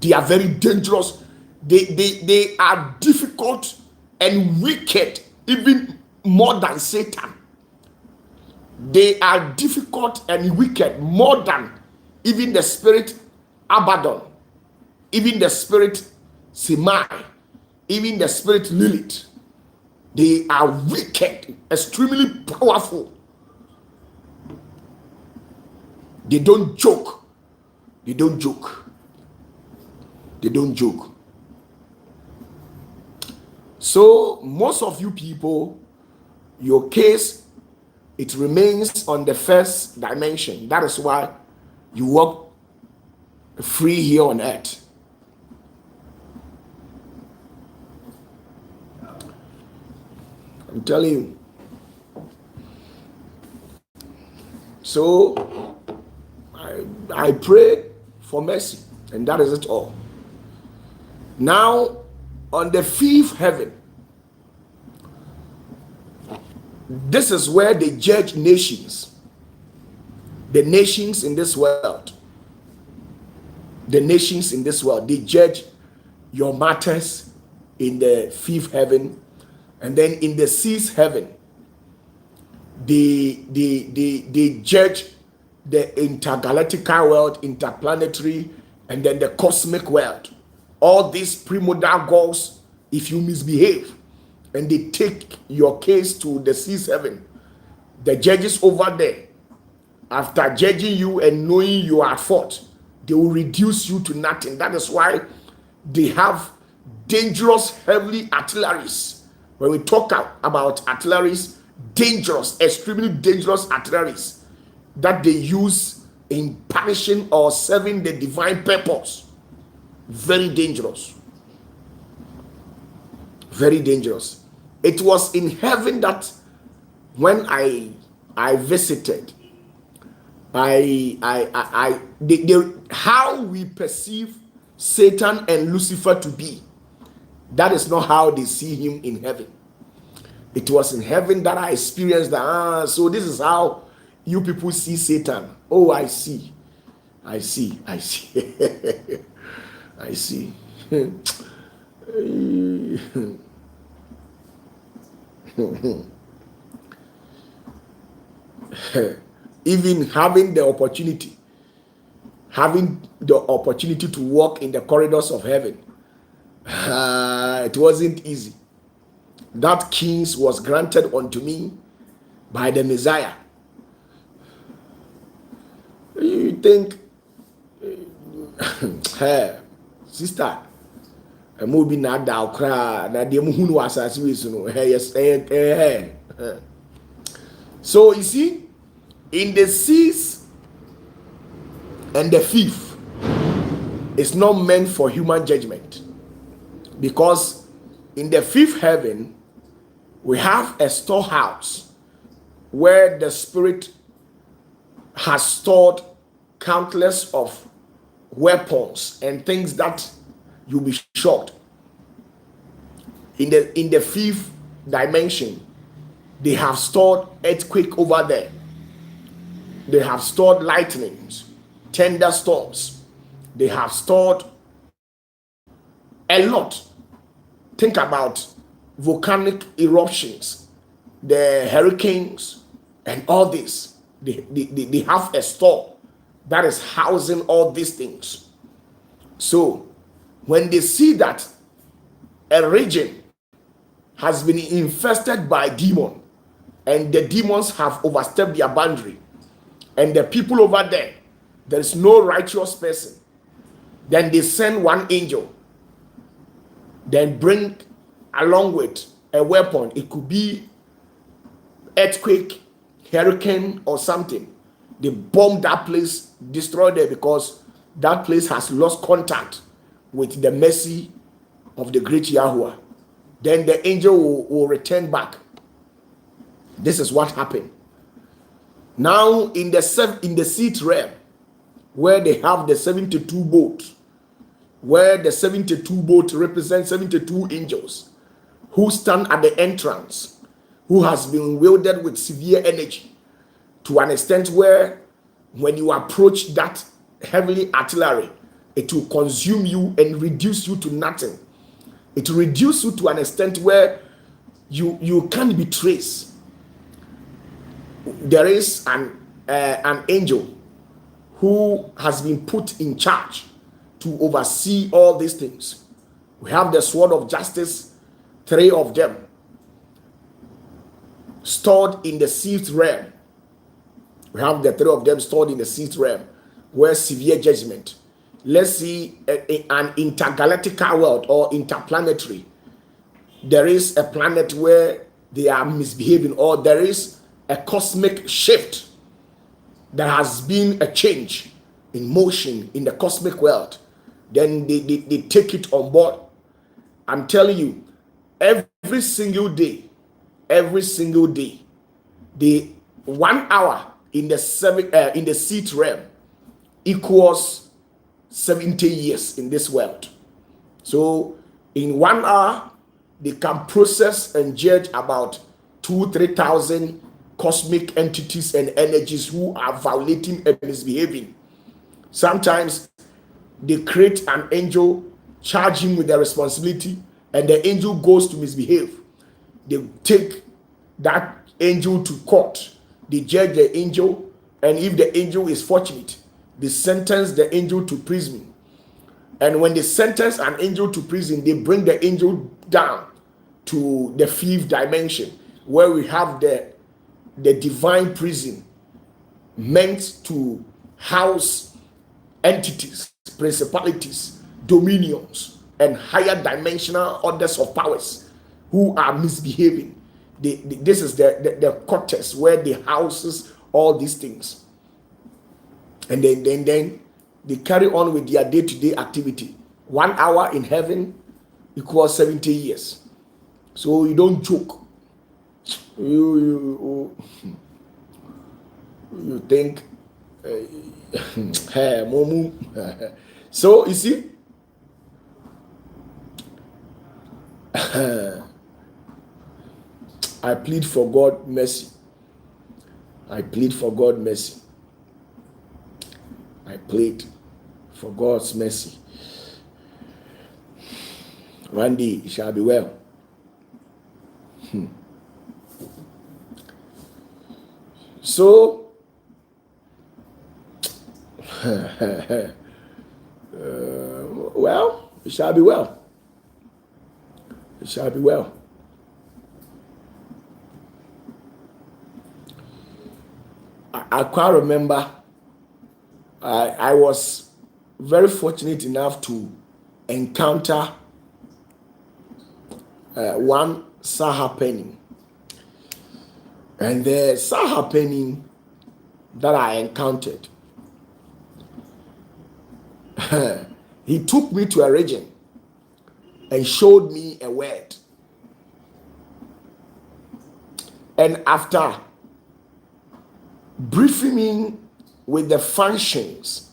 they are very dangerous. They are difficult and wicked, even more than Satan. They are difficult and wicked more than even the spirit Abaddon, even the spirit Semai, even the spirit Lilith. They are wicked, extremely powerful. They don't joke. They don't joke. They don't joke. So most of you people, your case, it remains on the first dimension. That is why you walk free here on earth. I'm telling you. So I pray for mercy, and that is it all. Now, on the fifth heaven, this is where they judge nations. The nations in this world. The nations in this world, they judge your matters in the fifth heaven. And then in the sixth heaven, they judge the intergalactical world, interplanetary, and then the cosmic world. All these primordial gods, if you misbehave, and they take your case to the sixth heaven, the judges over there, after judging you and knowing you are at fault, they will reduce you to nothing. That is why they have dangerous, heavily artilleries. When we talk about artilleries, dangerous, extremely dangerous artilleries that they use in punishing or serving the divine purpose. Very dangerous. Very dangerous. It was in heaven that when I visited, how we perceive Satan and Lucifer to be, that is not how they see him in heaven. It was in heaven that I experienced that. So this is how you people see Satan. Oh, I see. I see. I see. Even having the opportunity to walk in the corridors of heaven, it wasn't easy. That keys was granted unto me by the Messiah. You think, hey, sister, I'm moving now down cry. Now the moon was as we know. Hey. So you see, in the sixth and the fifth, it's not meant for human judgment, because in the fifth heaven we have a storehouse where the spirit has stored countless of weapons and things that you'll be shocked. In the fifth dimension, they have stored earthquake over there. They have stored lightnings, thunderstorms. They have stored a lot. Think about volcanic eruptions, the hurricanes, and all this. They have a store that is housing all these things. So when they see that a region has been infested by demon, and the demons have overstepped their boundary, and the people over there is no righteous person, then they send one angel, then bring along with a weapon. It could be earthquake, hurricane, or something. They bomb that place, destroy it, because that place has lost contact with the mercy of the great Yahuwah. Then the angel will return back. This is what happened. Now in the seat realm, where they have the 72 boats, where the 72 boats represent 72 angels who stand at the entrance, who has been wielded with severe energy to an extent where when you approach that heavenly artillery, it will consume you and reduce you to nothing. It will reduce you to an extent where you can't be traced. There is an angel who has been put in charge to oversee all these things. We have the sword of justice, 3 of them, stored in the 6th realm. We have the 3 of them stored in the 6th realm, where severe judgment. Let's see an intergalactical world or interplanetary. There is a planet where they are misbehaving, or there is a cosmic shift. There has been a change in motion in the cosmic world. Then they take it on board. I'm telling you, every single day, the 1 hour in the 6th realm equals 70 years in this world. So in 1 hour, they can process and judge about 2,000-3,000 cosmic entities and energies who are violating and misbehaving. Sometimes they create an angel, charge him with the responsibility, and the angel goes to misbehave. They take that angel to court. They judge the angel, and if the angel is fortunate, they sentence the angel to prison. And when they sentence an angel to prison, they bring the angel down to the 5th dimension, where we have the divine prison meant to house entities, principalities, dominions, and higher dimensional orders of powers who are misbehaving. This is the cortex where they houses all these things. And then they carry on with their day-to-day activity. 1 hour in heaven equals 70 years. So you don't joke. You think hey, momu. So you see, I plead for God mercy. I plead for God mercy. I plead for God's mercy. One day it shall be well. So, well, it shall be well. It shall be well. I quite remember I was very fortunate enough to encounter one happening. And the happening that I encountered, he took me to a region and showed me a word. And after briefing me with the functions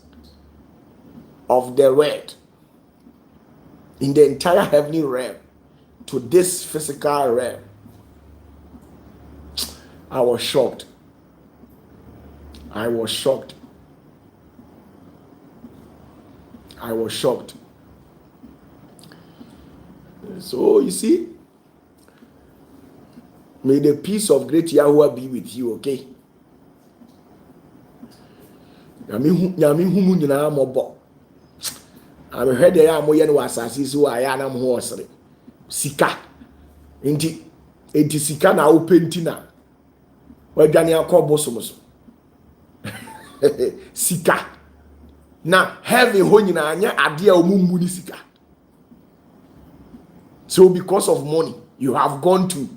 of the word in the entire heavenly realm to this physical realm, I was shocked. I was shocked. I was shocked. So you see, may the peace of great Yahweh be with you, okay? nyame hu mu nyina mobo ame hwede ya mo ye no asase so aya na mo ho osere sika enti sika na opentina wadwane akobo somoso sika na heaven ho nyina anya ade a omummu ni sika. So because of money you have gone to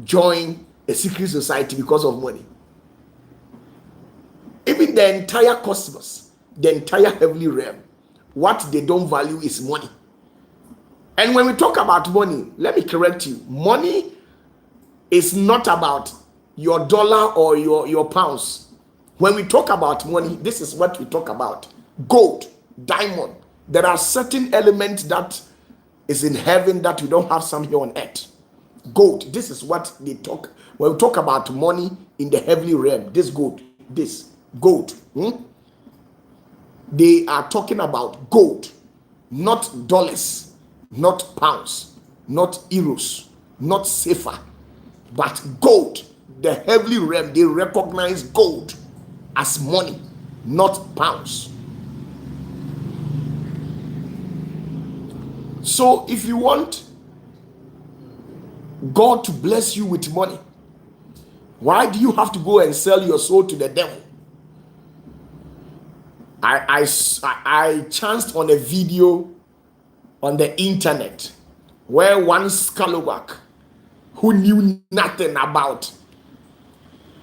join a secret society because of money. Even the entire cosmos, the entire heavenly realm, what they don't value is money. And when we talk about money, let me correct you. Money is not about your dollar or your pounds. When we talk about money, this is what we talk about. Gold, diamond. There are certain elements that is in heaven that we don't have some here on earth. Gold, this is what they talk. When we talk about money in the heavenly realm, this gold. They are talking about gold, not dollars, not pounds, not euros, not safer, but gold. The heavenly realm, they recognize gold as money, not pounds. So if you want God to bless you with money, why do you have to go and sell your soul to the devil? I chanced on a video on the internet where one scallywag who knew nothing about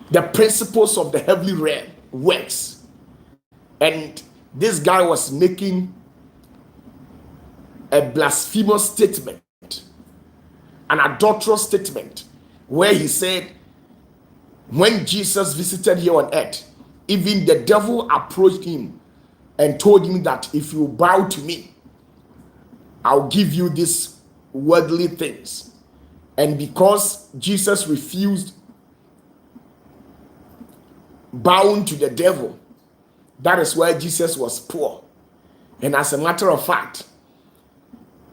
the principles of the heavenly realm works, and this guy was making a blasphemous statement, an adulterous statement, where he said when Jesus visited here on earth, even the devil approached him and told him that if you bow to me, I'll give you these worldly things. And because Jesus refused bowing to the devil, that is why Jesus was poor. And as a matter of fact,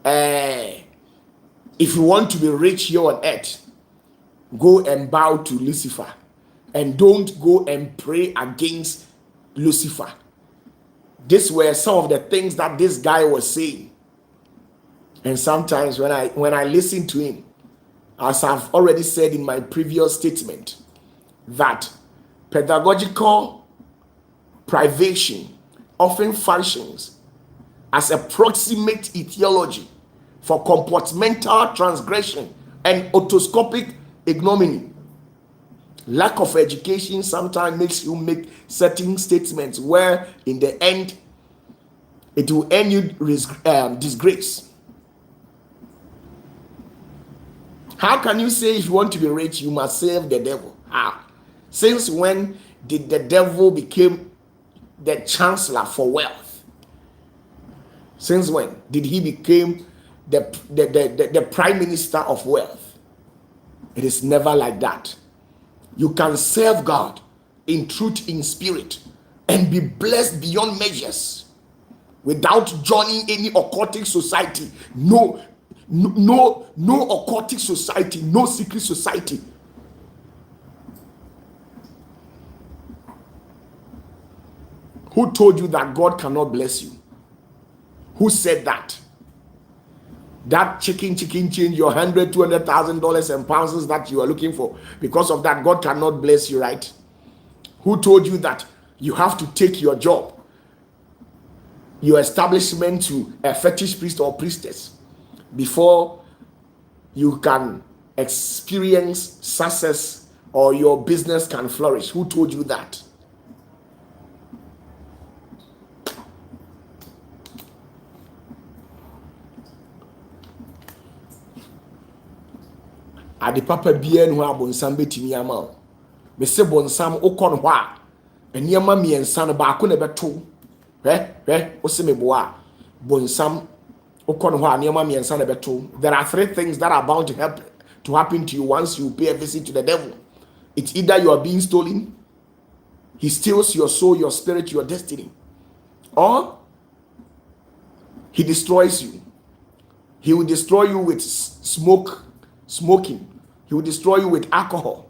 if you want to be rich here on earth, go and bow to Lucifer, and don't go and pray against Lucifer. These were some of the things that this guy was saying. And sometimes when I listen to him, as I've already said in my previous statement, that pedagogical privation often functions as a proximate etiology for comportmental transgression and autoscopic ignominy. Lack of education sometimes makes you make certain statements where in the end it will end you disgrace. How can you say if you want to be rich you must serve the devil? How? Since when did the devil become the chancellor for wealth? Since when did he become the prime minister of wealth? It is never like that. You can serve God in truth, in spirit, and be blessed beyond measures without joining any occultic society. No occultic society, no secret society. Who told you that God cannot bless you? Who said that? That chicken change, your $100,000, $200,000 and pounds that you are looking for, because of that God cannot bless you, right? Who told you that you have to take your job, your establishment to a fetish priest or priestess before you can experience success or your business can flourish? Who told you that? Ade papa bia no abonsam betimi ama o. Me se bonsam ukọ no a eniema miensa no ba ko na beto. O se me boa. Bonsam ukọ no a eniema miensa na beto. There are three things that are bound to happen to you once you pay a visit to the devil. It's either you are being stolen, he steals your soul, your spirit, your destiny, or he destroys you. He will destroy you with smoking. He will destroy you with alcohol.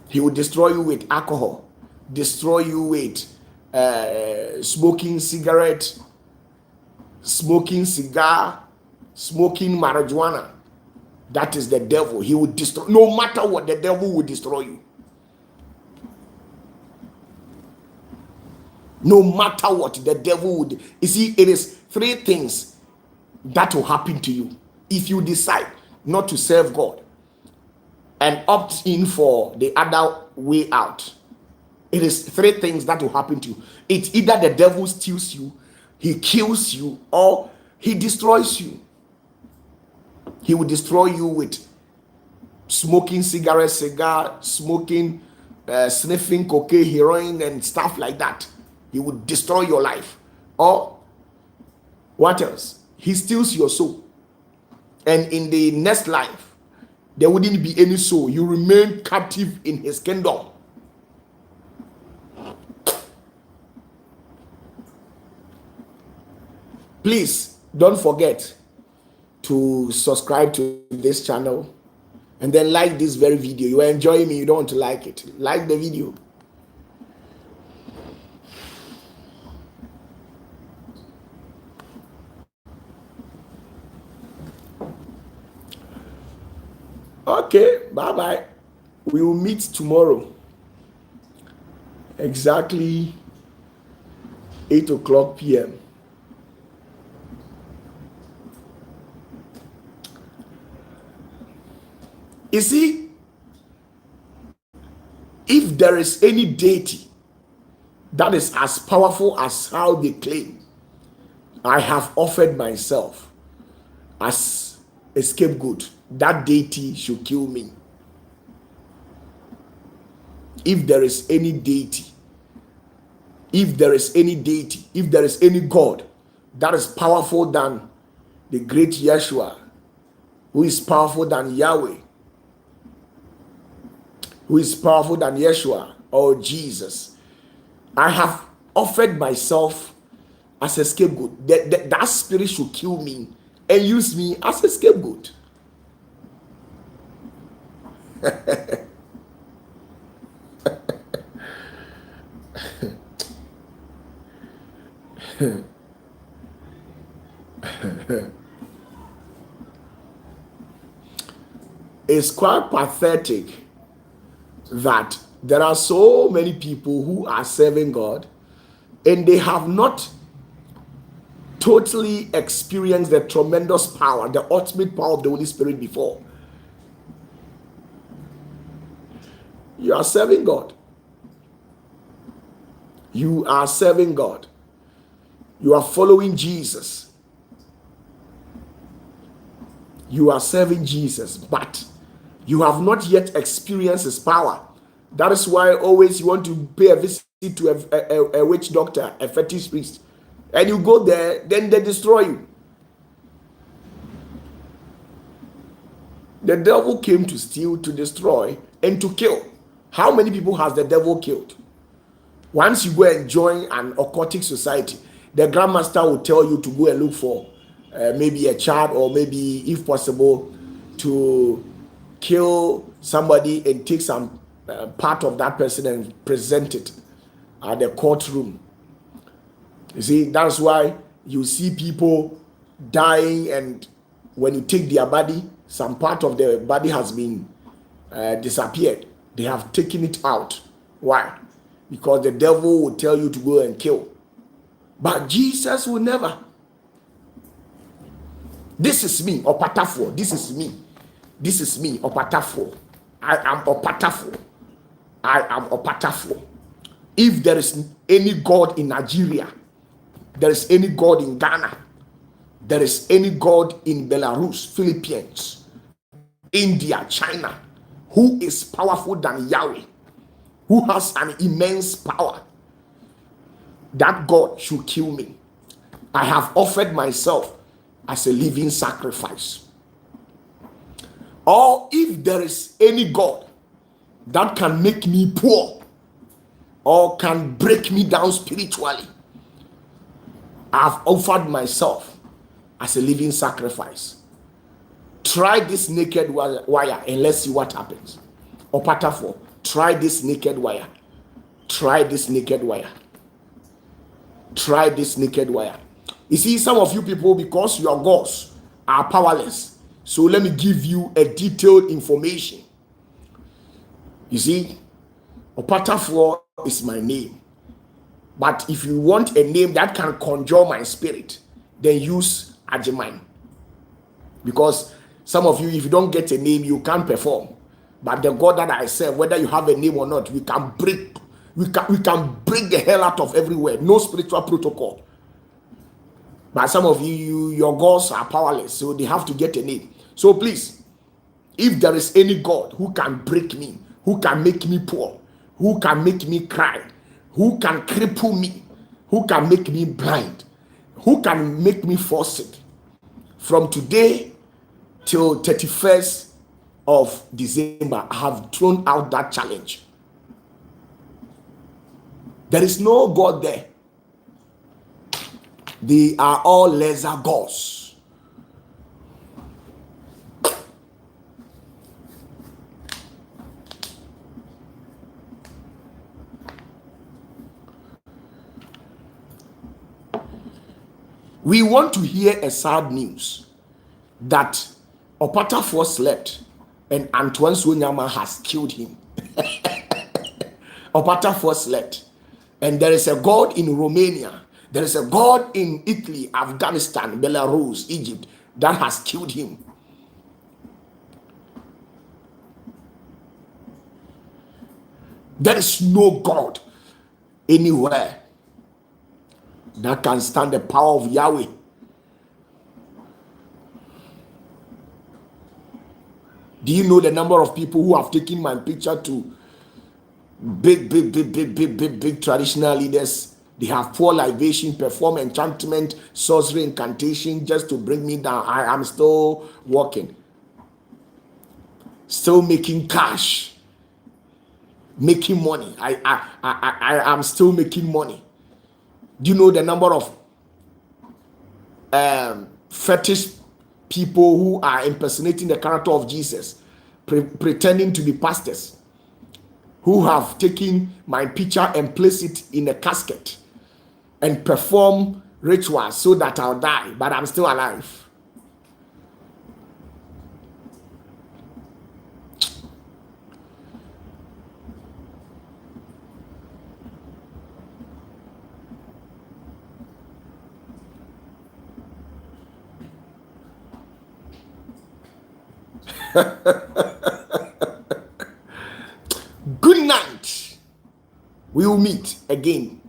He will destroy you with alcohol. destroy you with smoking cigarette, smoking cigar, smoking marijuana. That is the devil. He will destroy. No matter what, the devil will destroy you. No matter what, the devil would. You see, it is three things that will happen to you if you decide not to serve God and opt in for the other way out. It is three things that will happen to you. It's either the devil steals you, he kills you, or he destroys you. He will destroy you with smoking cigar, smoking, sniffing cocaine, heroin, and stuff like that. He would destroy your life. Or what else? He steals your soul. And in the next life, there wouldn't be any soul. You remain captive in his kingdom. Please don't forget to subscribe to this channel and then like this very video. You are enjoying me, you don't want to like it. Like the video. Okay, bye-bye. We will meet tomorrow. Exactly 8:00 p.m. You see, if there is any deity that is as powerful as how they claim, I have offered myself as a scapegoat. That deity should kill me. If there is any deity, if there is any deity, if there is any God that is powerful than the great Yeshua, who is powerful than Yahweh, who is powerful than Yeshua or Jesus, I have offered myself as a scapegoat. That spirit should kill me and use me as a scapegoat. It's quite pathetic that there are so many people who are serving God and they have not totally experienced the tremendous power, the ultimate power of the Holy Spirit before. You are serving God. You are serving God. You are following Jesus. You are serving Jesus, but you have not yet experienced his power. That is why always you want to pay a visit to a witch doctor, a fetish priest, and you go there, then they destroy you. The devil came to steal, to destroy, and to kill. How many people has the devil killed? Once you go and join an occultic society, the grandmaster will tell you to go and look for maybe a child, or maybe, if possible, to kill somebody and take some part of that person and present it at the courtroom. You see, that's why you see people dying, and when you take their body, some part of the body has been disappeared. They have taken it out. Why? Because the devil will tell you to go and kill. But Jesus will never. This is me, OPATAFUOR. This is me. This is me, OPATAFUOR. I am OPATAFUOR. I am OPATAFUOR. If there is any God in Nigeria, there is any God in Ghana, there is any God in Belarus, Philippines, India, China, who is powerful than Yahweh, who has an immense power, that God should kill me. I have offered myself as a living sacrifice. Or if there is any God that can make me poor or can break me down spiritually, I have offered myself as a living sacrifice. Try this naked wire and let's see what happens. OPATAFUOR, try this naked wire. Try this naked wire. Try this naked wire. You see, some of you people, because your gods are powerless, so let me give you a detailed information. You see, OPATAFUOR is my name. But if you want a name that can conjure my spirit, then use Ajimine. Because some of you, if you don't get a name, you can't perform. But the God that I serve, whether you have a name or not, we can break the hell out of everywhere. No spiritual protocol. But some of you, your gods are powerless, so they have to get a name. So please, if there is any God who can break me, who can make me poor, who can make me cry, who can cripple me, who can make me blind, who can make me fall sick, from today till 31st of December, I have thrown out that challenge. There is no God there. They are all lesser gods. We want to hear a sad news that OPATAFUOR slept and Antoine Suonyama has killed him. OPATAFUOR slept, and there is a God in Romania, there is a God in Italy, Afghanistan, Belarus, Egypt that has killed him. There is no God anywhere that can stand the power of Yahweh. Do you know the number of people who have taken my picture to big traditional leaders? They have pour libation, perform enchantment, sorcery, incantation just to bring me down. I am still working, still making cash, making money. I am still making money. Do you know the number of fetish people who are impersonating the character of Jesus, pretending to be pastors, who have taken my picture and placed it in a casket and perform rituals so that I'll die, but I'm still alive? Good night. We will meet again